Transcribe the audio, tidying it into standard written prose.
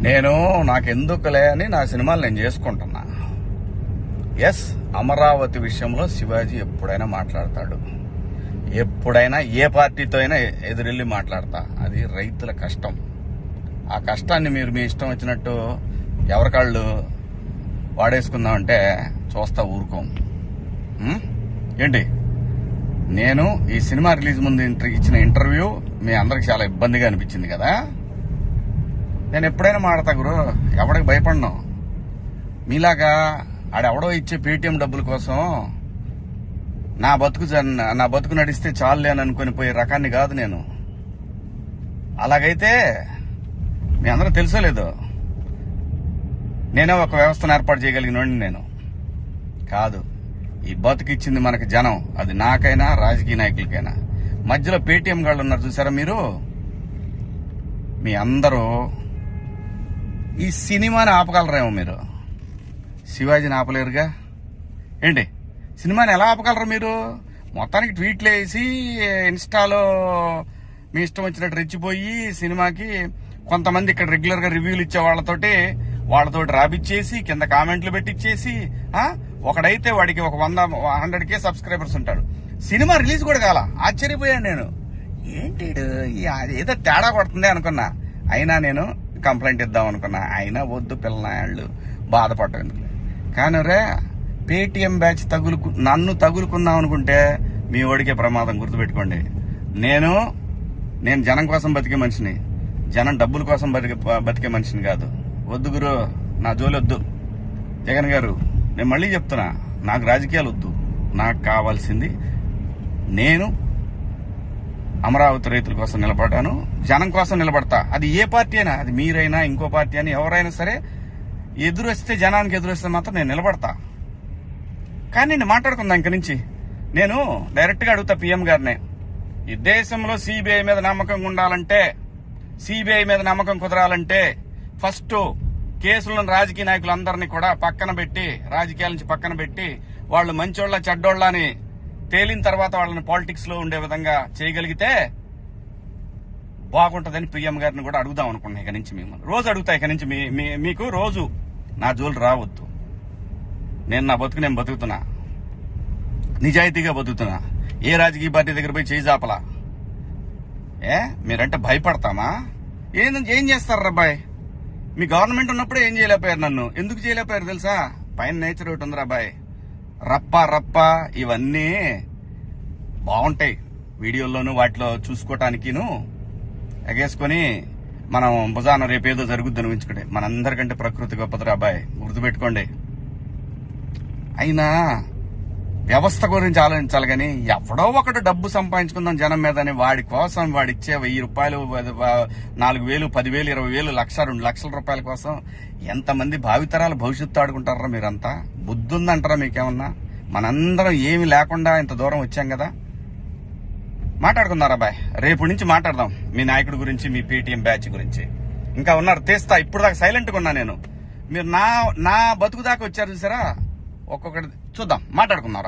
నేను నాకెందుకులే అని నా సినిమాలు నేను చేసుకుంటున్నా. ఎస్, అమరావతి విషయంలో శివాజీ ఎప్పుడైనా మాట్లాడతాడు, ఎప్పుడైనా ఏ పార్టీతో అయినా ఎదురెళ్ళి మాట్లాడతా. అది రైతుల కష్టం. ఆ కష్టాన్ని మీరు మీ ఇష్టం వచ్చినట్టు ఎవరికాళ్ళు వాడేసుకుందామంటే చూస్తా ఊరుకోం. ఏంటి, నేను ఈ సినిమా రిలీజ్ ముందు ఇచ్చిన ఇంటర్వ్యూ మీ అందరికి చాలా ఇబ్బందిగా అనిపించింది కదా. నేను ఎప్పుడైనా మాడతా గురు, ఎవడికి భయపడను. మీలాగా ఆడెవడో ఇచ్చే పేటీఎం డబ్బుల కోసం నా బతుకు నడిస్తే చాలులే అని అనుకుని పోయే రకాన్ని కాదు నేను. అలాగైతే మీ అందరూ తెలుసోలేదు, నేనే ఒక వ్యవస్థను ఏర్పాటు చేయగలిగినోడిని నేను కాదు. ఈ బతుకిచ్చింది మనకి జనం, అది నాకైనా రాజకీయ నాయకులకైనా. మధ్యలో పేటీఎం గాళ్ళు ఉన్నారు చూసారా మీరు, మీ అందరూ ఈ సినిమాని ఆపగలరేమో, మీరు శివాజీని ఆపలేరుగా. ఏంటి, సినిమాని ఎలా ఆపగలరు మీరు? మొత్తానికి ట్వీట్లు వేసి ఇన్స్టాలో మీ ఇష్టం వచ్చినట్టు రెచ్చిపోయి సినిమాకి కొంతమంది ఇక్కడ రెగ్యులర్ గా రివ్యూలు ఇచ్చే వాళ్ళతోటి రాపిచ్చేసి కింద కామెంట్లు పెట్టిచ్చేసి, ఒకడైతే వాడికి ఒక 100K సబ్స్క్రైబర్స్ ఉంటాడు. సినిమా రిలీజ్ కూడా కాల. ఆశ్చర్యపోయాను నేను, ఏంటి ఏదో తేడా కొడుతుంది అనుకున్నా. అయినా నేను కంప్లైంట్ ఇద్దాం అనుకున్నా. అయినా వద్దు పిల్లనాయాళ్ళు బాధపడటం. కానీ రే, పేటీఎం బ్యాచ్ నన్ను తగులుకుందాం అనుకుంటే మీ ఓడికే ప్రమాదం. గుర్తుపెట్టుకోండి, నేను జనం కోసం బతికే మనిషిని, జనం డబ్బుల కోసం బతికే మనిషిని కాదు. వద్దు గురు, నా జోలి వద్దు. జగన్ గారు, నేను మళ్ళీ చెప్తున్నా, నాకు రాజకీయాలు వద్దు. నాకు కావాల్సింది, నేను అమరావతి రైతుల కోసం నిలబడ్డాను, జనం కోసం నిలబడతా. అది ఏ పార్టీ అయినా, అది మీరైనా ఇంకో పార్టీ అని ఎవరైనా సరే, ఎదురొస్తే జనానికి ఎదురొస్తే మాత్రం నేను నిలబడతా. కానీ నేను మాట్లాడుకుందా ఇంక నుంచి. నేను డైరెక్ట్ గా అడుగుతా పిఎం గారినే, ఈ దేశంలో సిబిఐ మీద నమ్మకం ఉండాలంటే, సిబిఐ మీద నమ్మకం కుదరాలంటే ఫస్ట్ కేసులను రాజకీయ నాయకులందరినీ కూడా పక్కన పెట్టి, రాజకీయాల నుంచి పక్కన పెట్టి, వాళ్ళు మంచోళ్ళ చెడ్డోళ్ళ అని తేలిన తర్వాత వాళ్ళని పాలిటిక్స్ లో ఉండే విధంగా చేయగలిగితే బాగుంటదని పిఎం గారిని కూడా అడుగుదాం అనుకున్నా. ఇక నుంచి మిమ్మల్ని రోజు అడుగుతా. ఇక నుంచి మీకు రోజు నా జోలు రావద్దు. నేను నా బతుకు నేను బతుకుతున్నా, నిజాయితీగా బతుకుతున్నా. ఏ రాజకీయ పార్టీ దగ్గర పోయి చేయి జాపలా. మీరంటే భయపడతామా? ఏం చేస్తారు అబ్బాయి? మీ గవర్నమెంట్ ఉన్నప్పుడే ఏం చేయలేకపోయారు. నన్ను ఎందుకు చేయలేకపోయారు తెలుసా? పైన నేచర్ ఒకటి ఉంది అబ్బాయి. రప్ప ఇవన్నీ బాగుంటాయి వీడియోల్లోనూ వాటిలో చూసుకోవటానికిను ఎగేసుకొని మనం భుజాన రేపేదో జరుగుద్దని ఊహించుకుంటే. మనందరికంటే ప్రకృతి గొప్పది అబ్బాయి, గుర్తుపెట్టుకోండి. అయినా వ్యవస్థ గురించి ఆలోచించాలి కానీ, ఎవడో ఒకటి డబ్బు సంపాదించుకుందాం జనం మీద అని వాడి కోసం వాడిచ్చే 1000 రూపాయలు, 4000, 10,000, 20,000, 1,00,000, 2 లక్షల రూపాయల కోసం ఎంతమంది భావితరాల భవిష్యత్తు ఆడుకుంటారా మీరంతా? బుద్ధుందంటారా మీకేమన్నా? మనందరం ఏమి లేకుండా ఇంత దూరం వచ్చాం కదా. మాట్లాడుకున్నారా బాయ్? రేపు నుంచి మాట్లాడదాం మీ నాయకుడి గురించి, మీ పేటీఎం బ్యాచ్ గురించి. ఇంకా ఉన్నారు, తీస్తా. ఇప్పుడు దాకా సైలెంట్ గా ఉన్నా నేను. మీరు నా బతుకు దాకా వచ్చారు చూసారా? ఒక్కొక్కటి చూద్దాం, మాట్లాడుకున్నారా?